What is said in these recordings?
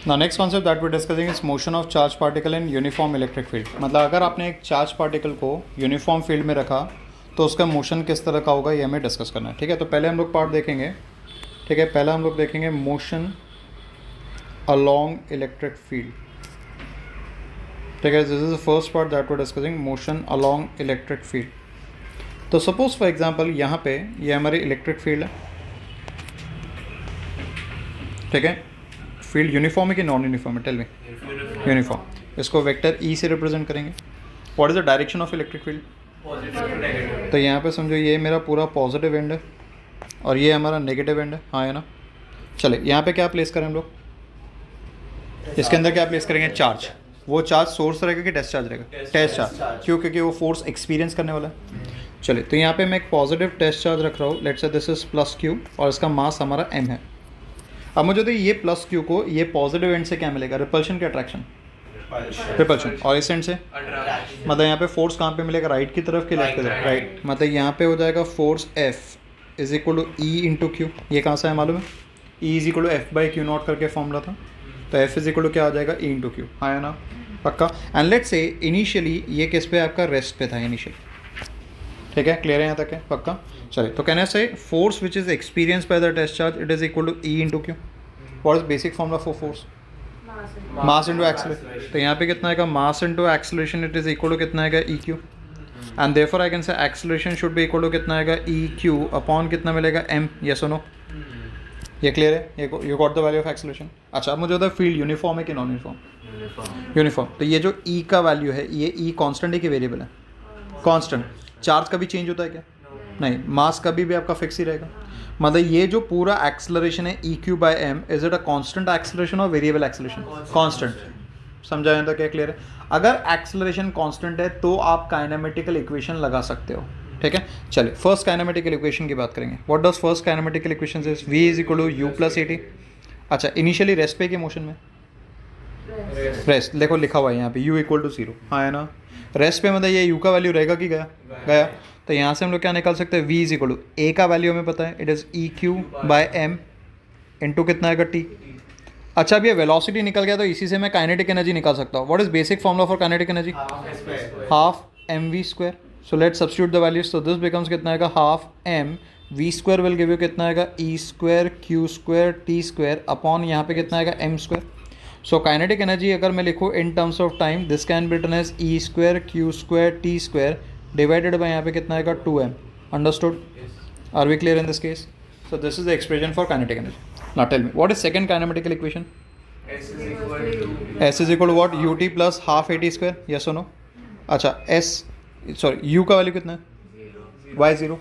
Now next concept that we're discussing is motion of charge particle in uniform electric field. मतलब अगर आपने एक charge particle को uniform field में रखा तो उसका मोशन किस तरह का होगा ये हमें डिस्कस करना है. ठीक है, तो पहले हम लोग पार्ट देखेंगे. ठीक है, पहला हम लोग देखेंगे मोशन अलोंग इलेक्ट्रिक फील्ड. ठीक है, this is the first part that were discussing, motion along electric field. तो सपोज फॉर एग्जांपल यहाँ पे ये हमारी इलेक्ट्रिक फील्ड है. ठीक है, फील्ड यूनिफॉर्म है कि नॉन यूनिफॉर्म है? Tell me. यूनिफॉर्म. इसको वेक्टर ई से रिप्रेजेंट करेंगे. What is the direction of electric field? तो यहाँ पे समझो ये मेरा पूरा पॉजिटिव एंड है और ये हमारा नेगेटिव एंड है. हाँ है ना. चले यहाँ पे क्या प्लेस करें हम लोग? इसके अंदर क्या प्लेस करेंगे? चार्ज. वो चार्ज सोर्स रहेगा कि टेस्ट चार्ज रहेगा? Test charge. क्यों? क्योंकि वो फोर्स एक्सपीरियंस करने वाला है. चलिए, तो यहाँ पे मैं एक पॉजिटिव टेस्ट चार्ज रख रहा हूँ. Let's say this is plus Q और इसका मास हमारा एम है. अब मुझे तो ये प्लस क्यू को ये पॉजिटिव एंड से क्या मिलेगा? रिपल्शन के अट्रैक्शन? रिपल्शन. और इस एंड से मतलब यहाँ पे फोर्स कहाँ पे मिलेगा? राइट की तरफ कि लेफ्ट की तरफ? राइट. मतलब यहाँ पे हो जाएगा force F is equal to E into q. ये कहाँ से है मालूम है? E is equal to F by q naught करके फॉर्मूला था. तो एफ इज इक्वल टू क्या आ जाएगा? E into q. हाँ है ना. पक्का. एंड लेट्स से इनिशियली ये किस पे आपका रेस्ट पे था इनिशियली. ठीक है, क्लियर है यहाँ तक है? पक्का. चलिए, तो कहने से force which is experience by the test charge it is equal to E into q. What is basic formula for force? Mass into acceleration. तो यहाँ पे कितना आएगा? Mass into acceleration it is equal to कितना आएगा? E q. And therefore I can say acceleration should be equal to कितना आएगा? E q upon कितना मिलेगा? एम. Yes or no? ये क्लियर है? You got the value of acceleration. अच्छा, अब मुझे होता है फील्ड यूनिफॉर्म है कि नॉन यूनिफॉर्म? यूनिफॉर्म. तो ये जो ई का वैल्यू है ये ई कांस्टेंट है कि वेरिएबल है? कांस्टेंट. चार्ज कभी चेंज होता है क्या? नहीं. मास कभी भी आपका फिक्स ही रहेगा. मतलब ये जो पूरा एक्सेलरेशन है E q by m, is it a constant acceleration or variable acceleration? Constant. समझा है? तो क्या क्लियर है? अगर एक्सेलरेशन कांस्टेंट है तो आप काइनेमेटिकल इक्वेशन लगा सकते हो. ठीक है, चलिए फर्स्ट काइनेमेटिकल इक्वेशन की बात करेंगे. What does first kinematical equation is? V is equal to u plus a t. अच्छा, इनिशियली रेस्ट पे की मोशन में रेस्ट देखो लिखा हुआ है यहाँ पे u इक्वल टू 0. हाँ है ना. रेस्ट पे मतलब ये u का वैल्यू रहेगा कि गया? गया. तो यहाँ से हम लोग क्या निकाल सकते हैं? v is equal to a का वैल्यू हमें पता है, it is E q by m into कितना आएगा? t. अच्छा, अब ये वेलोसिटी निकल गया तो इसी से मैं काइनेटिक एनर्जी निकाल सकता हूँ. What is basic formula for kinetic energy? Half M V square. So let's substitute the values. तो दिस बिकम्स कितना आएगा? Half M V square will give you कितना आएगा? E square Q square T square upon यहाँ पे कितना आएगा? M square. So kinetic energy अगर मैं लिखूँ in terms of time, this can be written as E square Q square T square divided bye यहाँ पे कितना आएगा? 2m. Understood? Are we clear in this case? So this is the expression for kinetic energy. Now tell me what is second kinematical equation? s is equal to what? ut plus half a t square. Yes or no? अच्छा, u का value कितना है? y 0.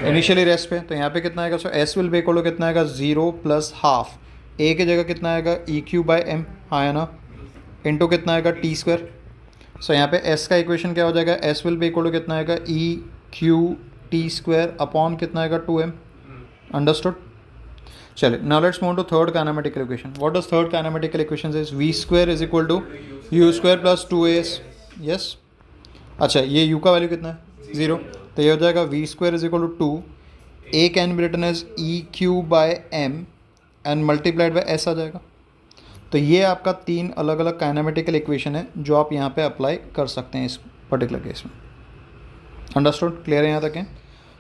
Initially rest पे. तो यहाँ पे कितना आएगा? So s will be equal to कितना आएगा? 0 प्लस हाफ a की जगह कितना आएगा? E q by m. हाँ है ना. इंटू कितना आएगा? T square. सो यहाँ पे s का इक्वेशन क्या हो जाएगा? s will be equal to कितना आएगा? E q t square upon कितना आएगा? 2m. अंडरस्टूड? चलिए, now let's move to third kinematical equation. What does third kinematical equation is? v square is equal to u square plus 2as. Yes. अच्छा, ये u का value कितना है? 0. तो ये हो जाएगा v square is equal to 2 a can be written as E q by m and multiplied by s आ जाएगा. तो ये आपका 3 अलग अलग काइनेमेटिकल इक्वेशन है जो आप यहाँ पे अप्लाई कर सकते हैं इस पर्टिकुलर केस में. अंडरस्टूड? क्लियर है यहाँ तक है?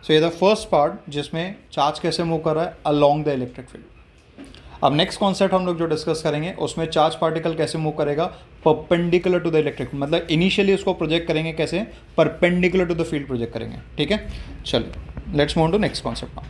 सो ये द फर्स्ट पार्ट जिसमें चार्ज कैसे मूव कर रहा है अलोंग द इलेक्ट्रिक फील्ड. अब नेक्स्ट कॉन्सेप्ट हम लोग जो डिस्कस करेंगे उसमें चार्ज पार्टिकल कैसे मूव करेगा परपेंडिकुलर टू द इलेक्ट्रिक, मतलब इनिशियली उसको प्रोजेक्ट करेंगे कैसे? Perpendicular to the field project करेंगे. ठीक है, चलिए let's move to next concept now.